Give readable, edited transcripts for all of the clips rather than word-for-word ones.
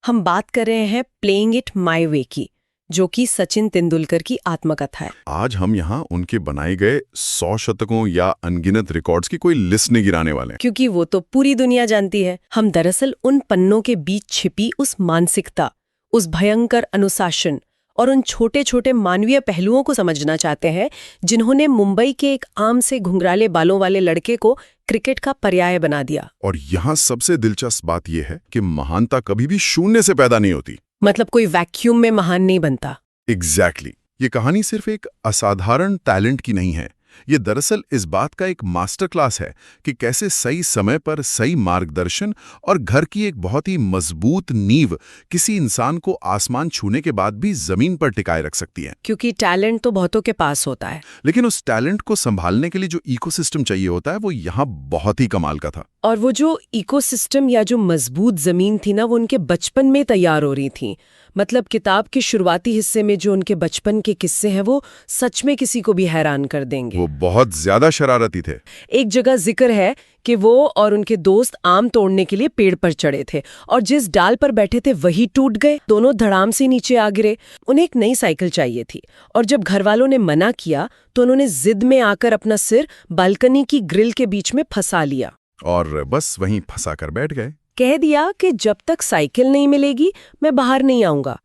हम बात कर रहे हैं प्लेइंग इट माय वे की, जो कि सचिन तेंदुलकर की आत्मकथा है। आज हम यहाँ उनके बनाए गए 100 शतकों या अनगिनत रिकॉर्ड्स की कोई लिस्ट नहीं गिराने वाले हैं। क्योंकि वो तो पूरी दुनिया जानती है। हम दरअसल उन पन्नों के बीच छिपी उस मानसिकता, उस भयंकर अनुशासन और उन छोटे छोटे मानवीय पहलुओं को समझना चाहते हैं जिन्होंने मुंबई के एक आम से घुंघराले बालों वाले लड़के को क्रिकेट का पर्याय बना दिया। और यहाँ सबसे दिलचस्प बात यह है कि महानता कभी भी शून्य से पैदा नहीं होती। मतलब कोई वैक्यूम में महान नहीं बनता। एग्जैक्टली। ये कहानी सिर्फ एक असाधारण टैलेंट की नहीं है, ये दरअसल इस बात का एक मास्टर क्लास है कि कैसे सही समय पर सही मार्गदर्शन और घर की एक बहुत ही मजबूत नींव किसी इंसान को आसमान छूने के बाद भी जमीन पर टिकाए रख सकती है। क्योंकि टैलेंट तो बहुतों के पास होता है, लेकिन उस टैलेंट को संभालने के लिए जो इकोसिस्टम चाहिए होता है वो यहाँ बहुत ही कमाल का था। और वो जो इकोसिस्टम या जो मजबूत जमीन थी ना, वो उनके बचपन में तैयार हो रही थी। मतलब किताब के शुरुआती हिस्से में जो उनके बचपन के किस्से हैं वो सच में किसी को भी हैरान कर देंगे। वो बहुत ज्यादा शरारती थे। एक जगह जिक्र है कि वो और उनके दोस्त आम तोड़ने के लिए पेड़ पर चढ़े थे और जिस डाल पर बैठे थे वही टूट गए। दोनों धड़ाम से नीचे आ गिरे। उन्हें एक नई साइकिल चाहिए थी और जब घर वालों ने मना किया तो उन्होंने जिद में आकर अपना सिर बालकनी की ग्रिल के बीच में फंसा लिया और बस वहीं फंसा कर बैठ गए। कह दिया कि जब तक साइकिल नहीं मिलेगी मैं बाहर नहीं आऊंगा।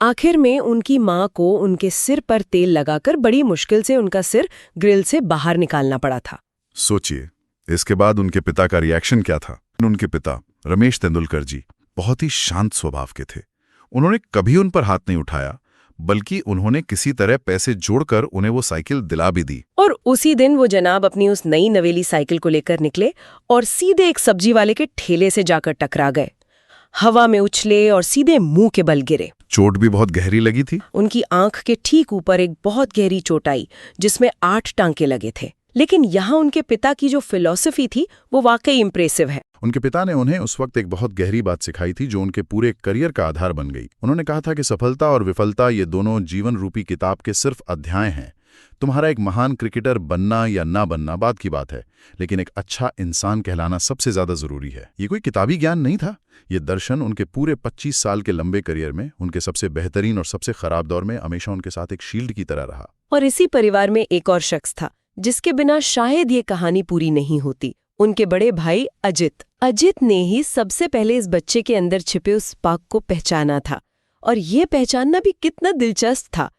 आखिर में उनकी माँ को उनके सिर पर तेल लगाकर बड़ी मुश्किल से उनका सिर ग्रिल से बाहर निकालना पड़ा था। सोचिए, इसके बाद उनके पिता का रिएक्शन क्या था। उनके पिता रमेश तेंदुलकर जी बहुत ही शांत स्वभाव के थे। उन्होंने कभी उन पर हाथ नहीं उठाया, बल्कि उन्होंने किसी तरह पैसे जोड़कर उन्हें वो साइकिल दिला भी दी। और उसी दिन वो जनाब अपनी उस नई नवेली साइकिल को लेकर निकले और सीधे एक सब्जी वाले के ठेले से जाकर टकरा गए। हवा में उछले और सीधे मुंह के बल गिरे। चोट भी बहुत गहरी लगी थी। उनकी आंख के ठीक ऊपर एक बहुत गहरी चोट आई जिसमें 8 टांके लगे थे। लेकिन यहाँ उनके पिता की जो फिलॉसफी थी वो वाकई इम्प्रेसिव है। उनके पिता ने उन्हें उस वक्त एक बहुत गहरी बात सिखाई थी जो उनके पूरे करियर का आधार बन गई। उन्होंने कहा था कि सफलता और विफलता ये दोनों जीवन रूपी किताब के सिर्फ अध्याय हैं। तुम्हारा एक महान क्रिकेटर बनना या ना बनना बात की बात है, लेकिन एक अच्छा इंसान कहलाना सबसे ज्यादा जरूरी है। ये कोई किताबी ज्ञान नहीं था, ये दर्शन उनके पूरे 25 साल के लंबे करियर में उनके सबसे बेहतरीन और सबसे खराब दौर में हमेशा उनके साथ एक शील्ड की तरह रहा। और इसी परिवार में एक और शख्स था जिसके बिना शायद ये कहानी पूरी नहीं होती। उनके बड़े भाई अजित। अजित ने ही सबसे पहले इस बच्चे के अंदर छिपे उस स्पार्क को पहचाना था। और ये पहचानना भी कितना दिलचस्प था।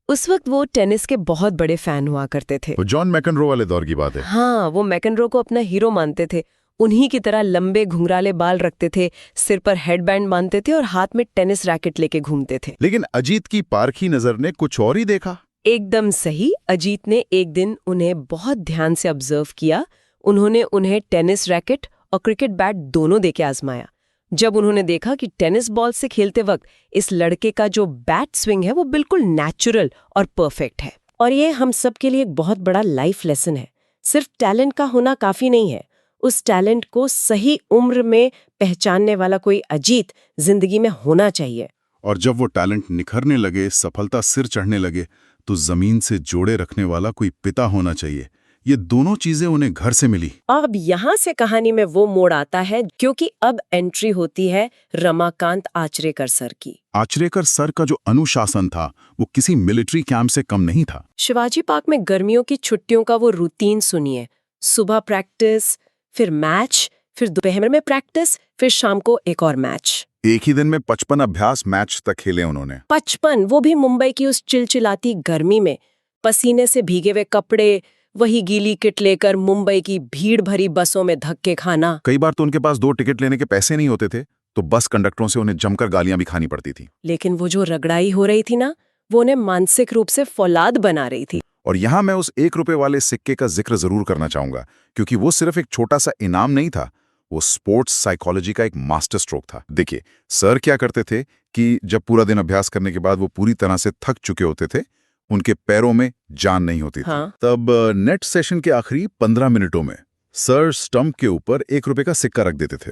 उस वक्त वो टेनिस के बहुत बड़े फैन हुआ करते थे। वो जॉन मैकनरो वाले दौर की बात है। हाँ, वो मैकनरो को अपना हीरो मानते थे। उन्हीं की तरह लंबे घुंघराले बाल रखते थे, सिर पर हेडबैंड बांधते थे और हाथ में टेनिस रैकेट लेके घूमते थे। लेकिन अजीत की पारखी नजर ने कुछ और ही देखा। एकदम सही। अजीत ने एक दिन उन्हें बहुत ध्यान से ऑब्जर्व किया। उन्होंने उन्हें टेनिस रैकेट और क्रिकेट बैट दोनों देके आजमाया। जब उन्होंने देखा कि टेनिस बॉल से खेलते वक्त इस लड़के का जो बैट स्विंग है वो बिल्कुल नेचुरल और परफेक्ट है। और ये हम सब के लिए एक बहुत बड़ा लाइफ लेसन है। सिर्फ टैलेंट का होना काफी नहीं है, उस टैलेंट को सही उम्र में पहचानने वाला कोई अजीत जिंदगी में होना चाहिए। और जब वो टैलेंट निखरने लगे, सफलता सिर चढ़ने लगे, तो जमीन से जोड़े रखने वाला कोई पिता होना चाहिए। ये दोनों चीजें उन्हें घर से मिली। अब यहाँ से कहानी में वो मोड़ आता है क्योंकि अब एंट्री होती है रमाकांत आचरेकर सर की। आचरेकर सर का जो अनुशासन था वो किसी मिलिट्री कैंप से कम नहीं था। शिवाजी पार्क में गर्मियों की छुट्टियों का वो रूटीन सुनिए। सुबह प्रैक्टिस, फिर मैच, फिर दोपहर में प्रैक्टिस, फिर शाम को एक और मैच। एक ही दिन में 55 अभ्यास मैच तक खेले उन्होंने। 55, वो भी मुंबई की उस चिलचिलाती गर्मी में। पसीने से भीगे हुए कपड़े, वही गीली किट लेकर मुंबई की भीड़ भरी बसों में धक्के खाना। कई बार तो उनके पास 2 टिकट लेने के पैसे नहीं होते थे, तो बस कंडक्टरों से उन्हें जमकर गालियां भी खानी पड़ती थी। लेकिन वो जो रगड़ाई हो रही थी ना, वो उन्हें मानसिक रूप से फौलाद बना रही थी। और यहाँ मैं उस 1 रुपए वाले सिक्के का जिक्र जरूर करना चाहूंगा, क्योंकि वो सिर्फ एक छोटा सा इनाम नहीं था, वो स्पोर्ट्स साइकोलॉजी का एक मास्टर स्ट्रोक था। देखिए, सर क्या करते थे कि जब पूरा दिन अभ्यास करने के बाद वो पूरी तरह से थक चुके होते थे, उनके पैरों में जान नहीं होती थी। हाँ। तब नेट सेशन के आखिरी 15 मिनटों में सर स्टंप के ऊपर 1 रुपए का सिक्का रख देते थे।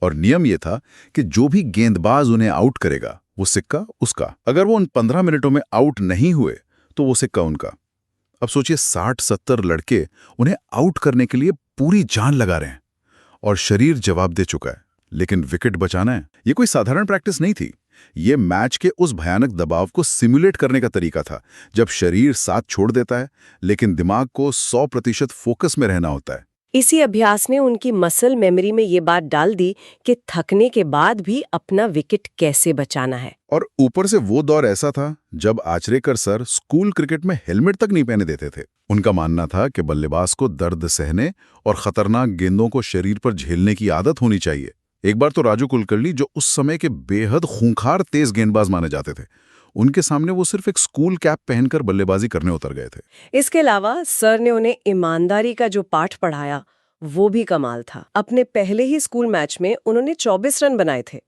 और नियम ये था कि जो भी गेंदबाज उन्हें आउट करेगा वो सिक्का उसका। अगर वो उन 15 मिनटों में आउट नहीं हुए तो वो सिक्का उनका। अब सोचिए, 60-70 लड़के उन्हें आउट करने के लिए पूरी जान लगा रहे हैं और शरीर जवाब दे चुका है, लेकिन विकेट बचाना है, ये कोई साधारण प्रैक्टिस नहीं थी। ये मैच के उस भयानक दबाव को सिमुलेट करने का तरीका था, जब शरीर साथ छोड़ देता है लेकिन दिमाग को 100% फोकस में रहना होता है। इसी अभ्यास ने उनकी मसल मेमोरी में ये बात डाल दी कि थकने के बाद भी अपना विकेट कैसे बचाना है। और ऊपर से वो दौर ऐसा था जब आचरेकर सर स्कूल क्रिकेट में हेलमेट तक नहीं पहने देते थे। उनका मानना था कि बल्लेबाज को दर्द सहने और खतरनाक गेंदों को शरीर पर झेलने की आदत होनी चाहिए। एक बार तो राजू कुलकर्णी, जो उस समय के बेहद खूंखार तेज गेंदबाज माने जाते थे, उनके सामने वो सिर्फ एक स्कूल कैप पहनकर बल्लेबाजी करने उतर गए थे। इसके अलावा सर ने उन्हें ईमानदारी का जो पाठ पढ़ाया वो भी कमाल था। अपने पहले ही स्कूल मैच में उन्होंने 24 रन बनाए थे,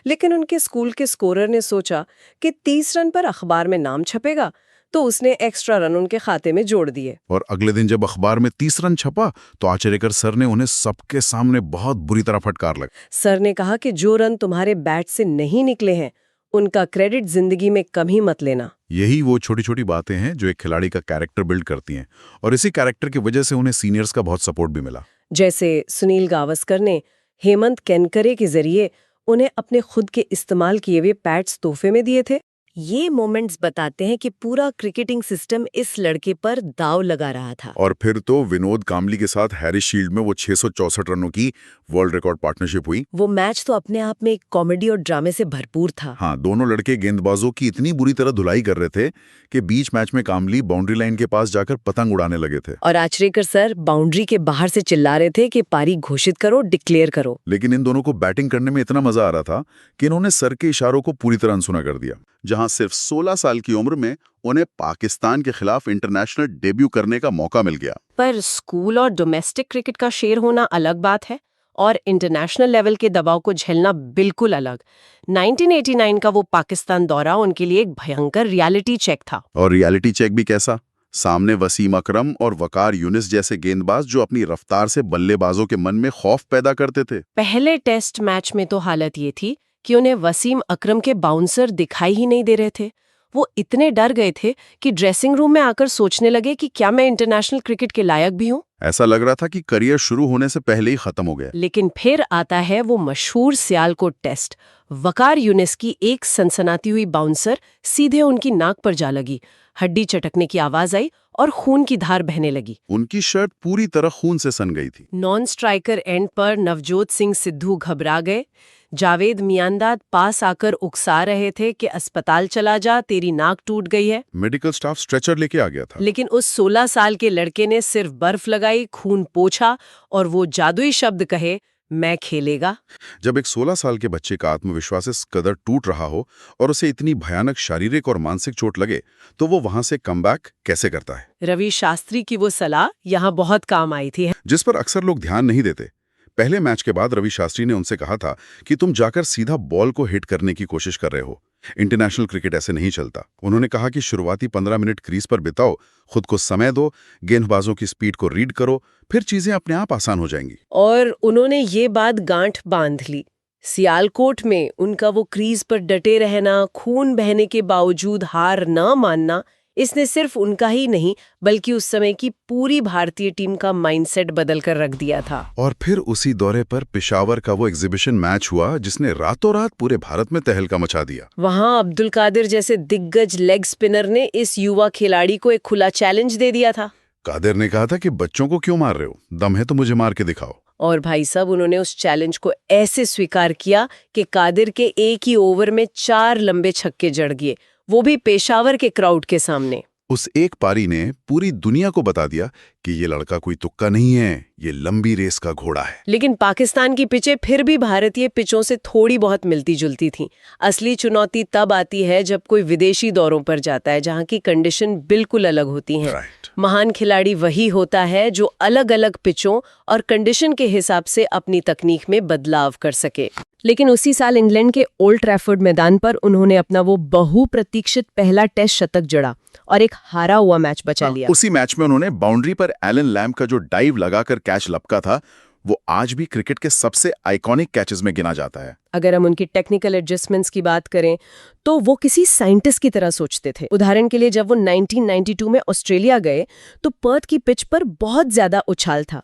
लेकिन उनके स्कूल के स्कोरर ने सोचा कि 30 रन पर अखबार में नाम छपेगा, तो उसने एक्स्ट्रा रन उनके खाते में जोड़ दिए। और अगले दिन जब अखबार में 30 रन छपा तो आचरेकर सर ने उन्हें सबके सामने बहुत बुरी तरह फटकार लगा। सर ने कहा कि जो रन तुम्हारे बैट से नहीं निकले हैं उनका क्रेडिट जिंदगी में कम ही मत लेना। यही वो छोटी छोटी बातें हैं जो एक खिलाड़ी का कैरेक्टर बिल्ड करती हैं, और इसी कैरेक्टर की वजह से उन्हें सीनियर्स का बहुत सपोर्ट भी मिला। जैसे सुनील गावस्कर ने हेमंत केनकरे के जरिए उन्हें अपने खुद के इस्तेमाल किए हुए पैड्स तोहफे में दिए थे। ये मोमेंट्स बताते हैं कि पूरा क्रिकेटिंग सिस्टम इस लड़के पर दाव लगा रहा था। और फिर तो विनोद कामली के साथ हैरिस शील्ड में वो 664 रनों की वर्ल्ड रिकॉर्ड पार्टनरशिप हुई। वो मैच तो अपने आप में एक कॉमेडी और ड्रामे से भरपूर था। हाँ, दोनों लड़के गेंदबाजों की इतनी बुरी तरह धुलाई कर रहे थे कि बीच मैच में कामली बाउंड्री लाइन के पास जाकर पतंग उड़ाने लगे थे, और आचरेकर सर बाउंड्री के बाहर से चिल्ला रहे थे कि पारी घोषित करो, डिक्लेयर करो। लेकिन इन दोनों को बैटिंग करने में इतना मजा आ रहा था कि इन्होंने सर के इशारों को पूरी तरह अनसुना कर दिया। जहां सिर्फ 16 साल की उम्र में उन्हें पाकिस्तान के खिलाफ इंटरनेशनल डेब्यू करने का मौका मिल गया। पर स्कूल और डोमेस्टिक क्रिकेट का शेर होना अलग बात है और इंटरनेशनल लेवल के दबाव को झेलना बिल्कुल अलग। 1989 का वो पाकिस्तान दौरा उनके लिए एक भयंकर रियलिटी चेक था। और रियलिटी चेक भी कैसा? सामने वसीम अकरम और वकार यूनिस जैसे गेंदबाज जो अपनी रफ्तार से बल्लेबाजों के मन में खौफ पैदा करते थे। पहले टेस्ट मैच में तो हालत ये थी कि उन्हें वसीम अकरम के बाउंसर दिखाई ही नहीं दे रहे थे। वो इतने डर गए थे कि ड्रेसिंग रूम में आकर सोचने लगे कि क्या मैं इंटरनेशनल क्रिकेट के लायक भी हूँ। ऐसा लग रहा था कि करियर शुरू होने से पहले ही खत्म हो गया। लेकिन फिर आता है वो मशहूर सियालकोट टेस्ट। वकार यूनिस की एक सनसनाती हुई बाउंसर सीधे उनकी नाक पर जा लगी, हड्डी चटकने की आवाज आई और खून की धार बहने लगी। उनकी शर्ट पूरी तरह खून से सन गई थी। नॉन स्ट्राइकर एंड पर नवजोत सिंह सिद्धू घबरा गए। जावेद मियांदाद पास आकर उकसा रहे थे कि अस्पताल चला जा, तेरी नाक टूट गई है। मेडिकल स्टाफ स्ट्रेचर लेके आ गया था। लेकिन उस 16 साल के लड़के ने सिर्फ बर्फ लगाई, खून पोंछा और वो जादुई शब्द कहे, मैं खेलेगा। जब एक 16 साल के बच्चे का आत्मविश्वास इस कदर टूट रहा हो और उसे इतनी भयानक शारीरिक और मानसिक चोट लगे, तो वो वहां से कमबैक कैसे करता है? रवि शास्त्री की वो सलाह यहाँ बहुत काम आई थी, जिस पर अक्सर लोग ध्यान नहीं देते। पहले मैच के बाद रवि शास्त्री ने उनसे कहा था कि तुम जाकर सीधा बॉल को हिट करने की कोशिश कर रहे हो। इंटरनेशनल क्रिकेट ऐसे नहीं चलता। उन्होंने कहा कि शुरुआती 15 मिनट क्रीज पर बिताओ, खुद को समय दो, गेंदबाजों की स्पीड को रीड करो, फिर चीजें अपने आप आसान हो जाएंगी। और उन्होंने ये बात गांठ बांध ली। सियालकोट में उनका वो क्रीज पर डटे रहना, खून बहने के बावजूद हार न मानना, इसने सिर्फ उनका ही नहीं बल्कि उस समय की पूरी भारतीय टीम का माइंडसेट बदल कर रख दिया था। और फिर उसी दौरे पर पेशावर का वो एग्जीबिशन मैच हुआ जिसने रातों रात पूरे भारत में तहलका मचा दिया। वहां अब्दुल कादिर जैसे दिग्गज लेग स्पिनर ने इस युवा खिलाड़ी को एक खुला चैलेंज दे दिया था। कादिर ने कहा था कि बच्चों को क्यों मार रहे हो, दम है तो मुझे मार के दिखाओ। और भाई साहब, उन्होंने उस चैलेंज को ऐसे स्वीकार किया कि कादिर के एक ही ओवर में 4 लंबे छक्के जड़ गए, वो भी पेशावर के क्राउड के सामने। उस एक पारी ने पूरी दुनिया को बता दिया कि ये लड़का कोई तुक्का नहीं है, ये लंबी रेस का घोड़ा है। लेकिन पाकिस्तान की पिचें फिर भी भारतीय पिचों से थोड़ी बहुत मिलती जुलती थीं। असली चुनौती तब आती है जब कोई विदेशी दौरों पर जाता है, जहां की कंडीशन बिल्कुल अलग होती हैं। महान खिलाड़ी वही होता है जो अलग अलग पिचों और कंडीशन के हिसाब से अपनी तकनीक में बदलाव कर सके। लेकिन उसी साल इंग्लैंड के ओल्ड ट्रैफर्ड मैदान पर उन्होंने अपना वो बहुप्रतीक्षित पहला टेस्ट शतक जड़ा और एक हारा हुआ मैच बचा लिया। उसी मैच में उन्होंने बाउंड्री पर एलन लैम का जो डाइव लगाकर कैच लपका था, वो आज भी क्रिकेट के सबसे आइकॉनिक कैचेस में गिना जाता है। अगर हम उनकी टेक्निकल एडजस्टमेंट्स की बात करें तो वो किसी साइंटिस्ट की तरह सोचते थे। उदाहरण के लिए जब वो 1992 में ऑस्ट्रेलिया गए तो पर्थ की पिच पर बहुत ज्यादा उछाल था।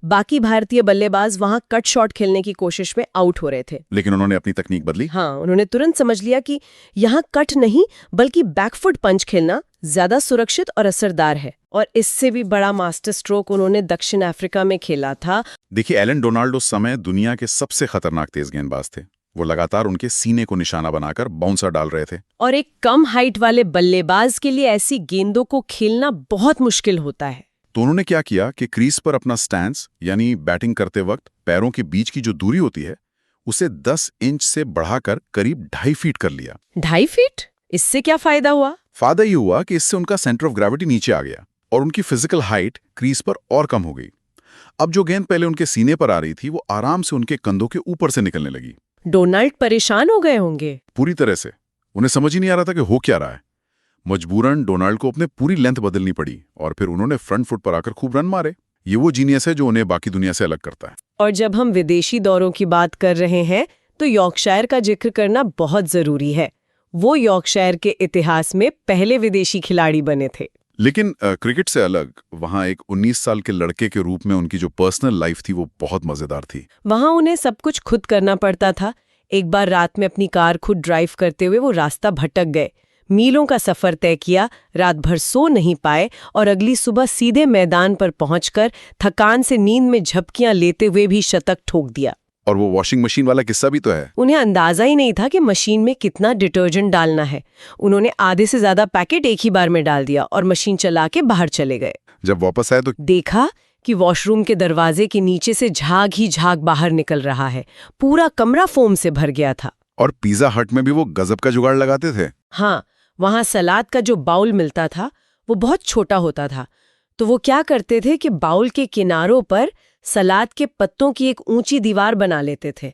बाकी भारतीय बल्लेबाज वहां कट शॉट खेलने की कोशिश में आउट हो रहे थे। लेकिन उन्होंने अपनी तकनीक बदली। हाँ, उन्होंने तुरंत समझ लिया कि यहाँ कट नहीं बल्कि बैकफुट पंच खेलना ज्यादा सुरक्षित और असरदार है। और इससे भी बड़ा मास्टर स्ट्रोक उन्होंने दक्षिण अफ्रीका में खेला था। देखिए, एलन डोनाल्ड उस समय दुनिया के सबसे खतरनाक तेज गेंदबाज थे। वो लगातार उनके सीने को निशाना बनाकर बाउंसर डाल रहे थे। और एक कम हाइट वाले बल्लेबाज के लिए ऐसी गेंदों को खेलना बहुत मुश्किल होता है। तो उन्होंने क्या किया कि क्रीज पर अपना स्टैंस यानी बैटिंग करते वक्त पैरों के बीच की जो दूरी होती है उसे 10 इंच से बढ़ाकर करीब 2.5 फीट कर लिया। 2.5 फीट? इससे क्या फायदा हुआ? फायदा ये हुआ कि इससे उनका सेंटर ऑफ ग्रेविटी नीचे आ गया और उनकी फिजिकल हाइट क्रीज पर और कम हो गई। अब जो गेंद पहले उनके सीने पर आ रही थी वो आराम से उनके कंधों के ऊपर से निकलने लगी। डोनाल्ड परेशान हो गए होंगे। पूरी तरह से। उन्हें समझ ही नहीं आ रहा था कि हो क्या रहा है। मजबूरन डोनाल्ड को अपने पूरी लेंथ बदलनी पड़ी और फिर उन्होंने फ्रंट फुट पर आकर खूब रन मारे। ये वो जीनियस है जो उन्हें बाकी दुनिया से अलग करता है। और जब हम विदेशी दौरों की बात कर रहे हैं तो यॉर्कशायर का जिक्र करना बहुत जरूरी है। वो यॉर्कशायर के इतिहास में पहले विदेशी खिलाड़ी बने थे। लेकिन क्रिकेट से अलग वहां एक 19 साल के लड़के के रूप में उनकी जो पर्सनल लाइफ थी वो बहुत मजेदार थी। वहां उन्हें सब कुछ खुद करना पड़ता था। एक बार रात में अपनी कार खुद ड्राइव करते हुए वो रास्ता भटक गए, मीलों का सफर तय किया, रात भर सो नहीं पाए और अगली सुबह सीधे मैदान पर पहुंचकर थकान से नींद में झपकियां लेते हुए भी शतक ठोक दिया। और वो वॉशिंग मशीन वाला किस्सा भी तो है। उन्हें अंदाजा ही नहीं था कि मशीन में कितना डिटर्जेंट डालना है। उन्होंने आधे से ज्यादा पैकेट एक ही बार में डाल दिया और मशीन चला के बाहर चले गए। जब वापस आए तो देखा कि वॉशरूम के दरवाजे के नीचे से झाग ही झाग बाहर निकल रहा है। पूरा कमरा फोम से भर गया था। और पिज्जा हट में भी वो गजब का जुगाड़ लगाते थे। हाँ, वहां सलाद का जो बाउल मिलता था वो बहुत छोटा होता था। तो वो क्या करते थे कि बाउल के किनारों पर सलाद के पत्तों की एक ऊंची दीवार बना लेते थे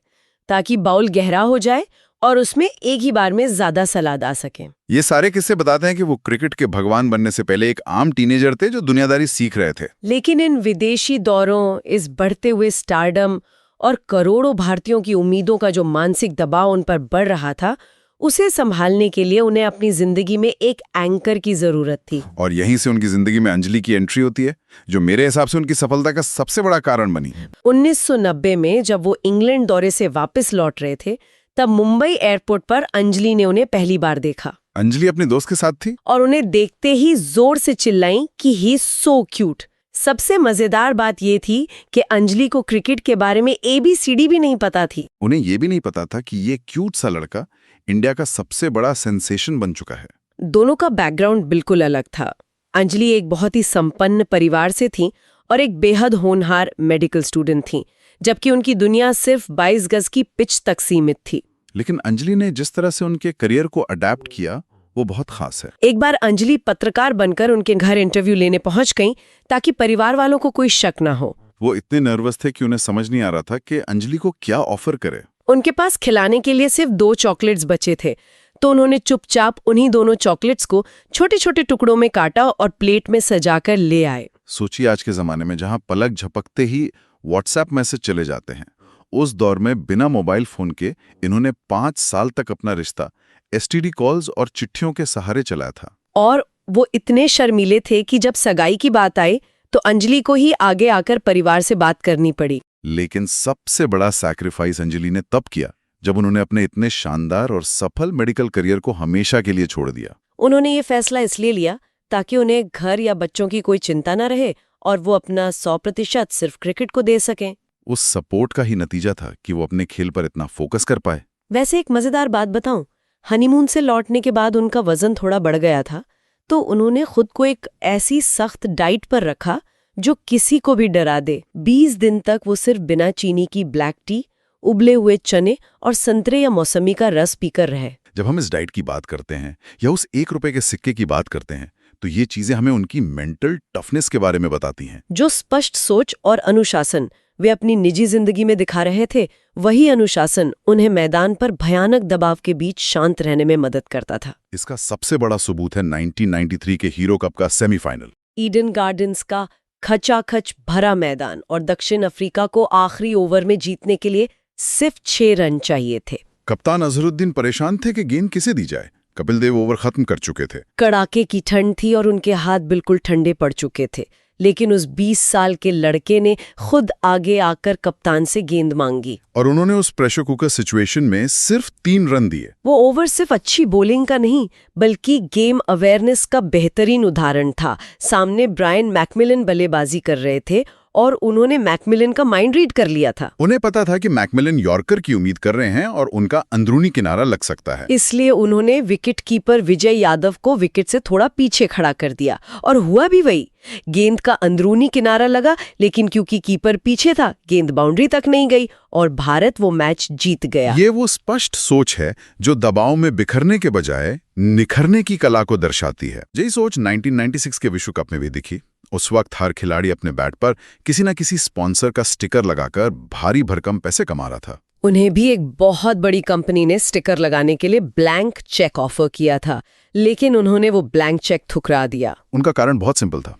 ताकि बाउल गहरा हो जाए और उसमें एक ही बार में ज्यादा सलाद आ सके। ये सारे किस्से बताते हैं कि वो क्रिकेट के भगवान बनने से पहले एक आम टीनेजर थे जो दुनियादारी सीख रहे थे। लेकिन इन विदेशी दौरों, इस बढ़ते हुए स्टारडम और करोड़ों भारतीयों की उम्मीदों का जो मानसिक दबाव उन पर बढ़ रहा था, उसे संभालने के लिए उन्हें अपनी जिंदगी में एक एंकर की जरूरत थी। और यहीं से उनकी जिंदगी में अंजलि की एंट्री होती है, जो मेरे हिसाब से उनकी सफलता का सबसे बड़ा कारण बनी। 1990 में जब वो इंग्लैंड दौरे से वापस लौट रहे थे, तब मुंबई एयरपोर्ट पर अंजलि ने उन्हें पहली बार देखा। अंजलि अपने दोस्त के साथ थी और उन्हें देखते ही जोर से चिल्लाई कि ही इज सो क्यूट। सबसे मजेदार बात ये थी कि अंजलि को क्रिकेट के बारे में ABCD भी नहीं पता थी। उन्हें ये भी नहीं पता था कि ये क्यूट सा लड़का इंडिया का सबसे बड़ा सेंसेशन बन चुका है। दोनों का बैकग्राउंड बिल्कुल अलग था। अंजलि एक बहुत ही संपन्न परिवार से थी और एक बेहद होनहार मेडिकल स्टूडेंट थी, जबकि उनकी दुनिया सिर्फ 22 गज की पिच तक सीमित थी। लेकिन अंजलि ने जिस तरह से उनके करियर को अडेप्ट किया वो बहुत खास है। एक बार अंजलि पत्रकार बनकर उनके घर इंटरव्यू लेने पहुंच गईं ताकि परिवार वालों को कोई शक ना हो। वो इतने नर्वस थे कि उन्हें समझ नहीं आ रहा था कि अंजलि को क्या ऑफर करे। उनके पास खिलाने के लिए सिर्फ 2 चॉकलेट्स बचे थे, तो उन्होंने चुपचाप उन्हीं दोनों चॉकलेट्स को छोटे छोटे टुकड़ों में काटा और प्लेट में सजाकर ले आए। सोचिए, आज के जमाने में जहां पलक झपकते ही व्हाट्सएप मैसेज चले जाते हैं, उस दौर में बिना मोबाइल फोन के इन्होंने 5 साल तक अपना रिश्ता STD कॉल्स और चिट्ठियों के सहारे चलाया था। और वो इतने शर्मीले थे कि जब सगाई की बात आई तो अंजलि को ही आगे आकर परिवार से बात करनी पड़ी। लेकिन सबसे बड़ा सैक्रिफाइस अंजलि ने तब किया जब उन्होंने अपने इतने शानदार और सफल मेडिकल करियर को हमेशा के लिए छोड़ दिया। उन्होंने ये फैसला इसलिए लिया ताकि उन्हें घर या बच्चों की कोई चिंता न रहे और वो अपना 100% सिर्फ क्रिकेट को दे सकें। उस सपोर्ट का ही नतीजा था कि वो अपने खेल पर इतना फोकस कर पाए। वैसे एक मजेदार बात बताऊं, हनीमून से लौटने के बाद उनका वजन थोड़ा बढ़ गया था, तो उन्होंने खुद को एक ऐसी सख्त डाइट पर रखा जो किसी को भी डरा दे। 20 दिन तक वो सिर्फ बिना चीनी की ब्लैक टी, उबले हुए चने और संतरे या मौसमी का रस पीकर रहे। जब हम इस डाइट की बात करते हैं या उस 1 रुपए के सिक्के की बात करते हैं, तो ये चीजें हमें उनकी मेंटल टफनेस के बारे में बताती हैं। जो स्पष्ट सोच और अनुशासन वे अपनी निजी जिंदगी में दिखा रहे थे, वही अनुशासन उन्हें मैदान पर भयानक दबाव के बीच शांत रहने में मदद करता था। इसका सबसे बड़ा सबूत है 1993 के हीरो कप का सेमीफाइनल। ईडन गार्डन्स का खचाखच भरा मैदान और दक्षिण अफ्रीका को आखिरी ओवर में जीतने के लिए सिर्फ 6 रन चाहिए थे। कप्तान अजहरुद्दीन परेशान थे कि गेंद किसे दी जाए। कपिल देव ओवर खत्म कर चुके थे। कड़ाके की ठंड थी और उनके हाथ बिल्कुल ठंडे पड़ चुके थे, लेकिन उस 20 साल के लड़के ने खुद आगे आकर कप्तान से गेंद मांगी। और उन्होंने उस प्रेशर कुकर सिचुएशन में सिर्फ 3 रन दिए। वो ओवर सिर्फ अच्छी बॉलिंग का नहीं बल्कि गेम अवेयरनेस का बेहतरीन उदाहरण था। सामने ब्रायन मैकमिलन बल्लेबाजी कर रहे थे और उन्होंने मैकमिलन का माइंड रीड कर लिया था। उन्हें पता था कि मैकमिलन यॉर्कर की उम्मीद कर रहे हैं और उनका अंदरूनी किनारा लग सकता है। इसलिए उन्होंने विकेट कीपर विजय यादव को विकेट से थोड़ा पीछे खड़ा कर दिया और हुआ भी वही। गेंद का अंदरूनी किनारा लगा, लेकिन क्योंकि कीपर पीछे था गेंद बाउंड्री तक नहीं गई और भारत वो मैच जीत गया। ये वो स्पष्ट सोच है जो दबाव में बिखरने के बजाय निखरने की कला को दर्शाती है। यही सोच 1996 के विश्व कप में भी दिखी। उस वक्त हर खिलाड़ी अपने बैट पर किसी न किसी स्पॉन्सर का स्टिकर लगाकर भारी भरकम पैसे कमा रहा था। उन्हें भी एक बहुत बड़ी कंपनी ने स्टिकर लगाने के लिए ब्लैंक चेक ऑफर किया था, लेकिन उन्होंने वो ब्लैंक चेक ठुकरा दिया। उनका कारण बहुत सिंपल था।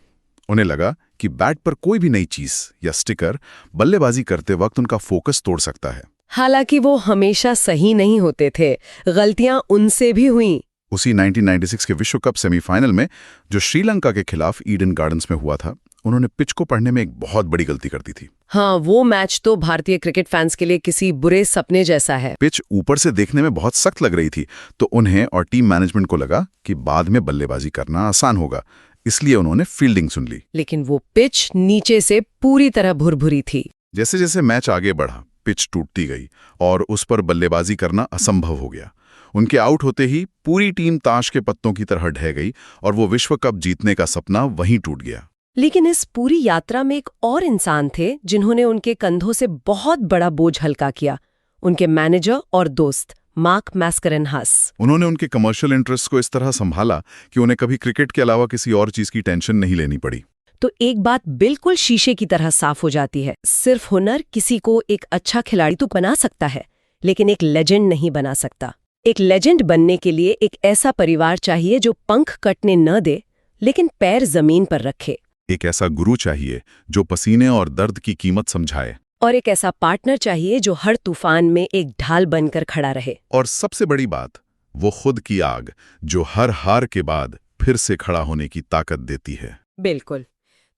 उन्हें लगा कि बैट पर कोई भी नई चीज या स्टिकर बल्लेबाजी करते वक्त उनका फोकस तोड़ सकता है। हालांकि वो हमेशा सही नहीं होते थे, गलतियां उनसे भी हुईं। उसी 1996 के विश्व कप सेमीफाइनल में जो श्रीलंका के खिलाफ ईडन गार्डन्स में हुआ था, उन्होंने पिच को पढ़ने में एक बहुत बड़ी गलती कर दी थी। हाँ, वो मैच तो भारतीय क्रिकेट फैंस के लिए किसी बुरे सपने जैसा है। पिच ऊपर से देखने में बहुत सख्त लग रही थी, तो उन्हें और टीम मैनेजमेंट को लगा कि बाद में बल्लेबाजी करना आसान होगा, इसलिए उन्होंने फील्डिंग सुन ली। लेकिन वो पिच नीचे से पूरी तरह भुरभुरी थी। जैसे जैसे मैच आगे बढ़ा, पिच टूटती गई और उस पर बल्लेबाजी करना असंभव हो गया। उनके आउट होते ही पूरी टीम ताश के पत्तों की तरह ढह गई और वो विश्व कप जीतने का सपना वहीं टूट गया। लेकिन इस पूरी यात्रा में एक और इंसान थे जिन्होंने उनके कंधों से बहुत बड़ा बोझ हल्का किया, उनके मैनेजर और दोस्त मार्क मैस्करेनहास। उन्होंने उनके कमर्शियल इंटरेस्ट को इस तरह संभाला कि उन्हें कभी क्रिकेट के अलावा किसी और चीज की टेंशन नहीं लेनी पड़ी। तो एक बात बिल्कुल शीशे की तरह साफ हो जाती है, सिर्फ हुनर किसी को एक अच्छा खिलाड़ी तो बना सकता है, लेकिन एक लेजेंड नहीं बना सकता। एक लेजेंड बनने के लिए एक ऐसा परिवार चाहिए जो पंख कटने न दे, लेकिन पैर जमीन पर रखे। एक ऐसा गुरु चाहिए जो पसीने और दर्द की कीमत समझाए। और एक ऐसा पार्टनर चाहिए जो हर तूफान में एक ढाल बनकर खड़ा रहे। और सबसे बड़ी बात, वो खुद की आग जो हर हार के बाद फिर से खड़ा होने की ताकत देती है। बिल्कुल।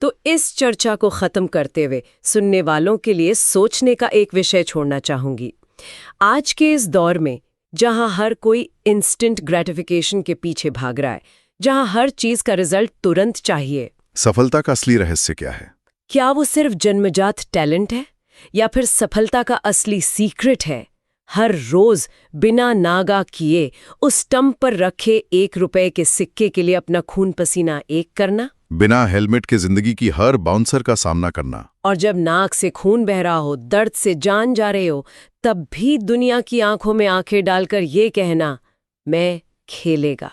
तो इस चर्चा को खत्म करते हुए सुनने वालों के लिए सोचने का एक विषय छोड़ना चाहूंगी। आज के इस दौर में जहां हर कोई इंस्टेंट ग्रेटिफिकेशन के पीछे भाग रहा है, जहां हर चीज का रिजल्ट तुरंत चाहिए, सफलता का असली रहस्य क्या है? क्या वो सिर्फ जन्मजात टैलेंट है या फिर सफलता का असली सीक्रेट है हर रोज बिना नागा किए उस स्टंप पर रखे 1 रुपए के सिक्के के लिए अपना खून पसीना एक करना, बिना हेलमेट के जिंदगी की हर बाउंसर का सामना करना, और जब नाक से खून बह रहा हो, दर्द से जान जा रहे हो, तब भी दुनिया की आंखों में आंखें डालकर ये कहना, मैं खेलेगा।